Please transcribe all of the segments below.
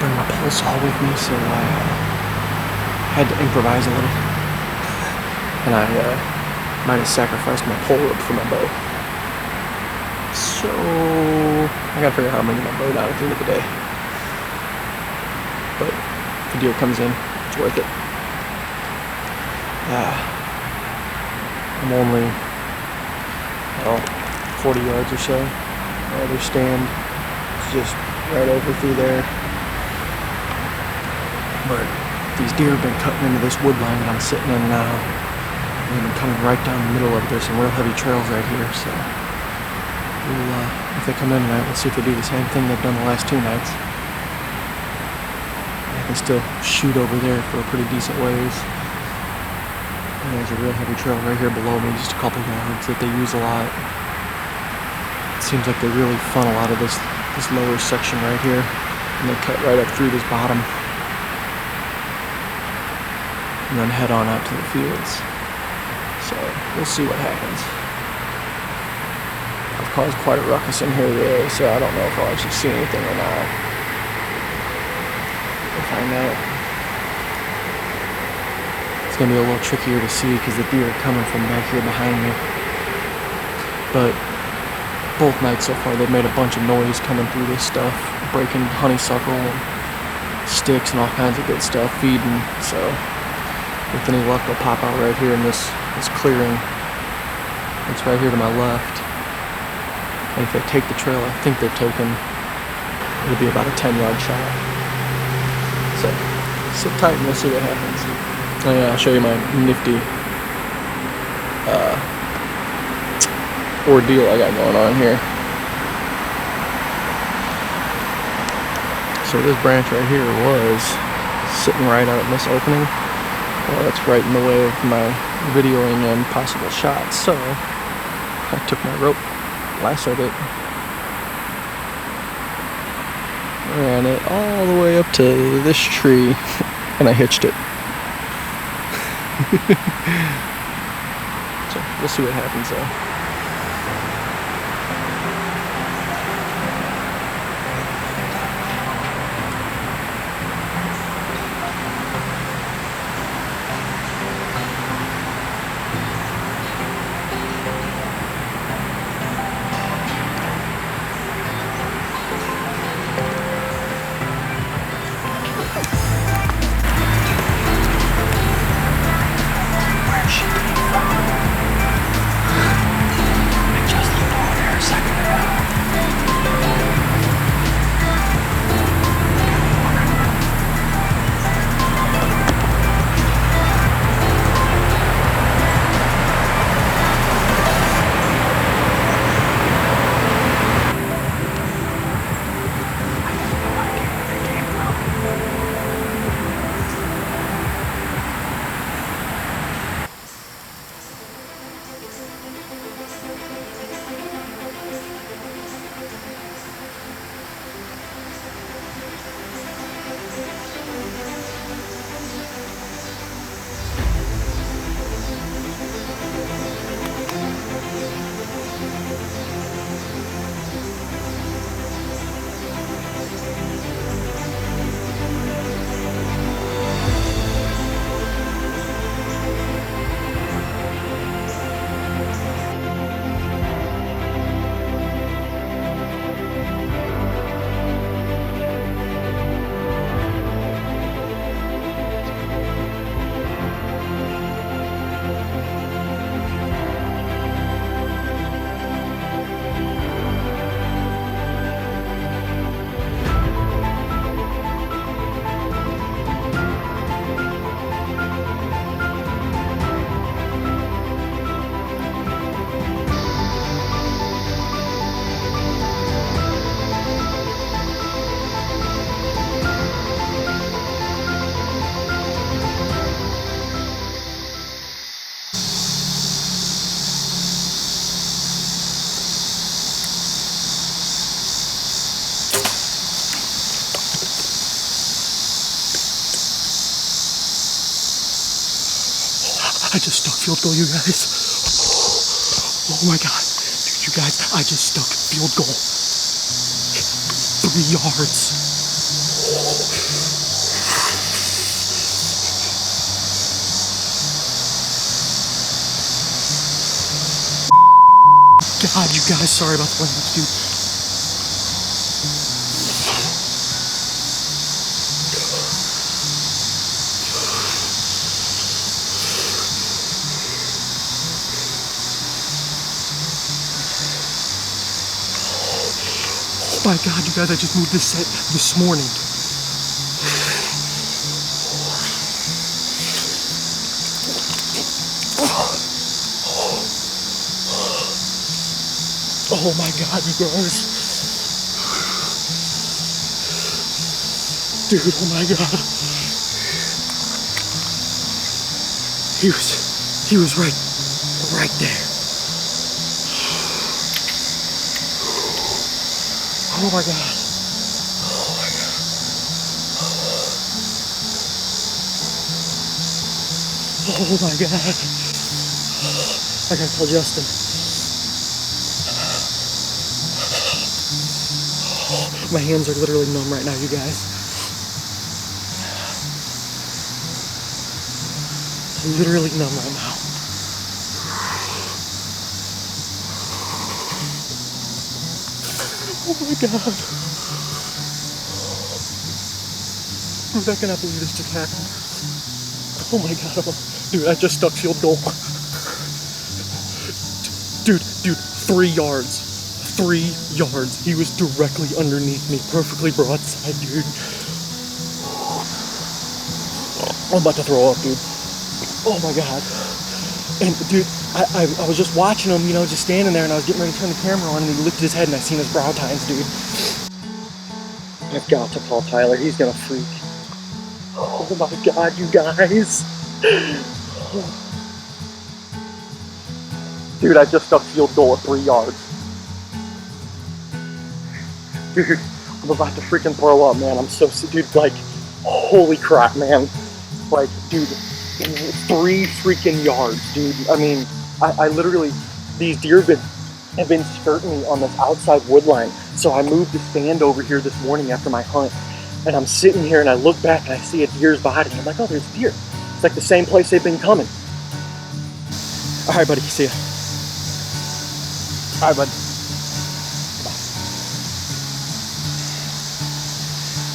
bring my pole saw with me, so I had to improvise a little. And I might have sacrificed my pole rope for my bow. So I gotta figure out how I'm gonna get my bow down at the end of the day. But if the deer comes in, it's worth it. I'm only 40 yards or so. My other stand is just right over through there. But these deer have been cutting into this wood line that I'm sitting in now. And they've been coming right down the middle of it. There's some real heavy trails right here, so we'll, if they come in tonight, we'll see if they do the same thing they've done the last 2 nights. I can still shoot over there for a pretty decent ways. And there's a real heavy trail right here below me, just a couple yards that they use a lot. It seems like they really funnel out of this lower section right here, and they cut right up through this bottom, and then head on out to the fields. So we'll see what happens. I've caused quite a ruckus in here today, so I don't know if I'll actually see anything or not. We'll find out. It's gonna be a little trickier to see because the deer are coming from back here behind me. But both nights so far, they've made a bunch of noise coming through this stuff, breaking honeysuckle and sticks and all kinds of good stuff, feeding. So with any luck, they'll pop out right here in this clearing. It's right here to my left. And if they take the trail I think they're taking, it'll be about a 10-yard shot. So sit tight and we'll see what happens. Oh yeah, I'll show you my nifty ordeal I got going on here. So this branch right here was sitting right out in this opening. Well, that's right in the way of my videoing and possible shots. So I took my rope, lassoed it, ran it all the way up to this tree, and I hitched it. So we'll see what happens though. I just stuck field goal, you guys. Oh my God. Dude, you guys, I just stuck field goal. 3 yards. God, you guys, sorry about the language, dude. Oh my God, you guys, I just moved this set this morning. Oh my God, you guys. Dude, oh my God. He was right there. Oh my God. Oh my God. I gotta tell Justin. My hands are literally numb right now, you guys. Literally numb right now. Oh my God. Dude, I cannot believe this just happened. Oh my God. Dude, I just stuck field goal. Dude, 3 yards. 3 yards. He was directly underneath me, perfectly broadside, dude. I'm about to throw up, dude. Oh my God. And dude, I was just watching him, you know, just standing there, and I was getting ready to turn the camera on, and he lifted his head, and I seen his brow tines, dude. I've got to call Tyler. He's gonna freak. Oh my God, you guys. Dude, I just stuck field goal at 3 yards. Dude, I'm about to freaking throw up, man. I'm so sick, dude. Like, holy crap, man. Like, dude, 3 freaking yards, dude. I mean, I literally, these deer have been skirting me on this outside wood line. So I moved the stand over here this morning after my hunt, and I'm sitting here and I look back and I see a deer's body. I'm like, oh, there's deer. It's like the same place they've been coming. All right, buddy. See ya. All right, bud.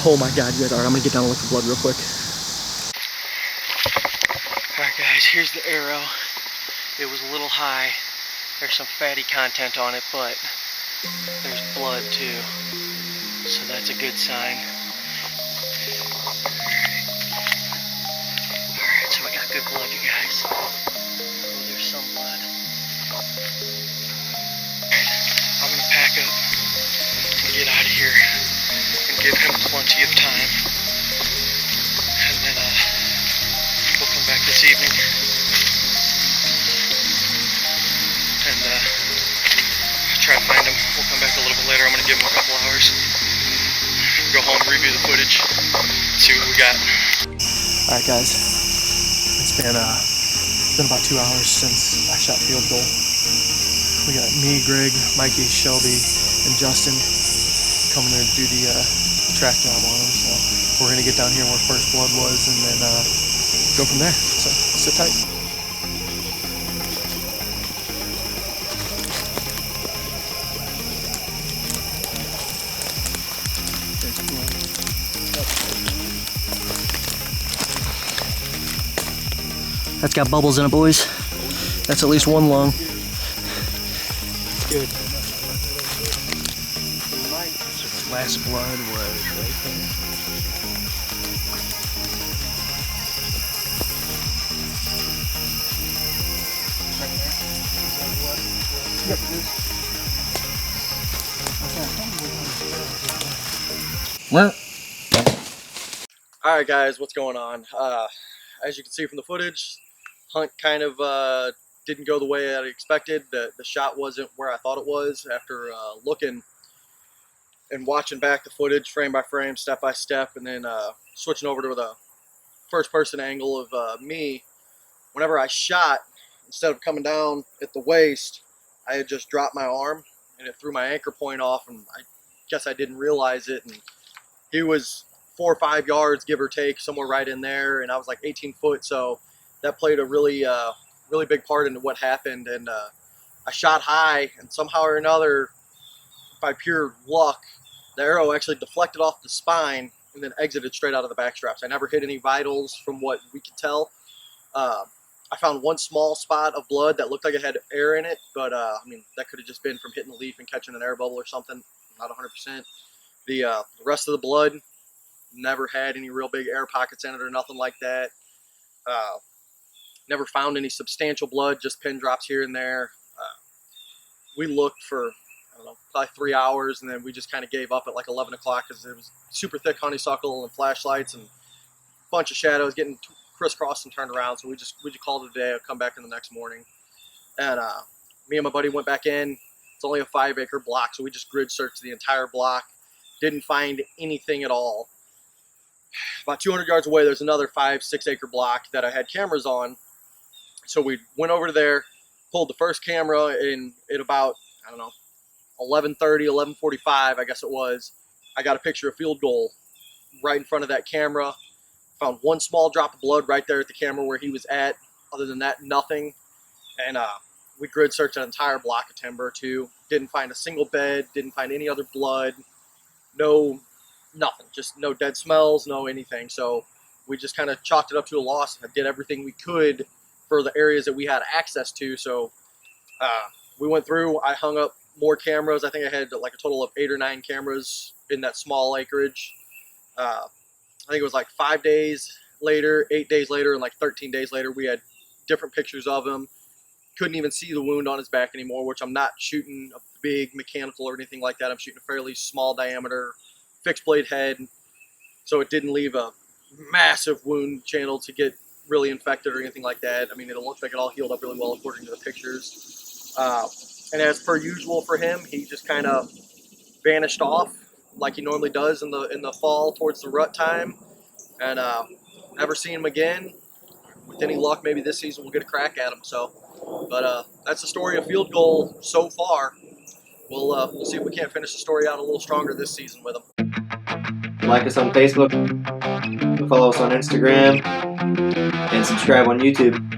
Oh my God, you guys. All right, I'm gonna get down and look for blood real quick. All right, guys. Here's the arrow. It was a little high. There's some fatty content on it, but there's blood too. So that's a good sign. Alright, so we got good blood, you guys. Oh, there's some blood. I'm gonna pack up and get out of here and give him plenty of time. And then we'll come back this evening and try to find him. We'll come back a little bit later. I'm gonna give him a couple hours. Go home, review the footage, see what we got. Alright guys, it's been about 2 hours since I shot field goal. We got me, Greg, Mikey, Shelby, and Justin coming to do the track job on them. So we're gonna get down here where first blood was and then go from there. So sit tight. That's got bubbles in it, boys. That's at least one lung. Good. Last blood was right there. Right there? Is that blood? Yep, it is. Alright guys, what's going on? As you can see from the footage, hunt kind of didn't go the way I expected. The shot wasn't where I thought it was after looking and watching back the footage frame by frame, step by step, and then switching over to the first person angle of me. Whenever I shot, instead of coming down at the waist, I had just dropped my arm and it threw my anchor point off, and I guess I didn't realize it, and he was 4 or 5 yards, give or take, somewhere right in there, and I was like 18 foot, so that played a really big part into what happened, and I shot high, and somehow or another, by pure luck, the arrow actually deflected off the spine and then exited straight out of the back straps. I never hit any vitals from what we could tell. I found one small spot of blood that looked like it had air in it, but I mean, that could have just been from hitting the leaf and catching an air bubble or something. Not 100%. The rest of the blood never had any real big air pockets in it or nothing like that. Never found any substantial blood, just pin drops here and there. We looked for, I don't know, probably 3 hours, and then we just kind of gave up at like 11 o'clock because it was super thick honeysuckle and flashlights and a bunch of shadows getting crisscrossed and turned around. So we just called it a day. I'll come back in the next morning. And me and my buddy went back in. It's only a 5-acre block, so we just grid searched the entire block. Didn't find anything at all. About 200 yards away, there's another 5-6 acre block that I had cameras on. So we went over to there, pulled the first camera in at about, I don't know, 11:30, 11:45, I guess it was. I got a picture of field goal right in front of that camera. Found one small drop of blood right there at the camera where he was at. Other than that, nothing. And we grid searched an entire block of timber too. Didn't find a single bed, didn't find any other blood. Nothing, just no dead smells, no anything. So we just kind of chalked it up to a loss and did everything we could for the areas that we had access to. So we went through, I hung up more cameras. I think I had like a total of 8 or 9 cameras in that small acreage. I think it was like 5 days later, 8 days later, and like 13 days later, we had different pictures of him. Couldn't even see the wound on his back anymore, which I'm not shooting a big mechanical or anything like that. I'm shooting a fairly small diameter fixed blade head, so it didn't leave a massive wound channel to get really infected or anything like that. I mean, it looked like it all healed up really well according to the pictures. And as per usual for him, he just kind of vanished off like he normally does in the fall towards the rut time, and never seen him again. With any luck, maybe this season we'll get a crack at him. So, but that's the story of field goal so far. We'll see if we can't finish the story out a little stronger this season with him. Like us on Facebook, follow us on Instagram, and subscribe on YouTube.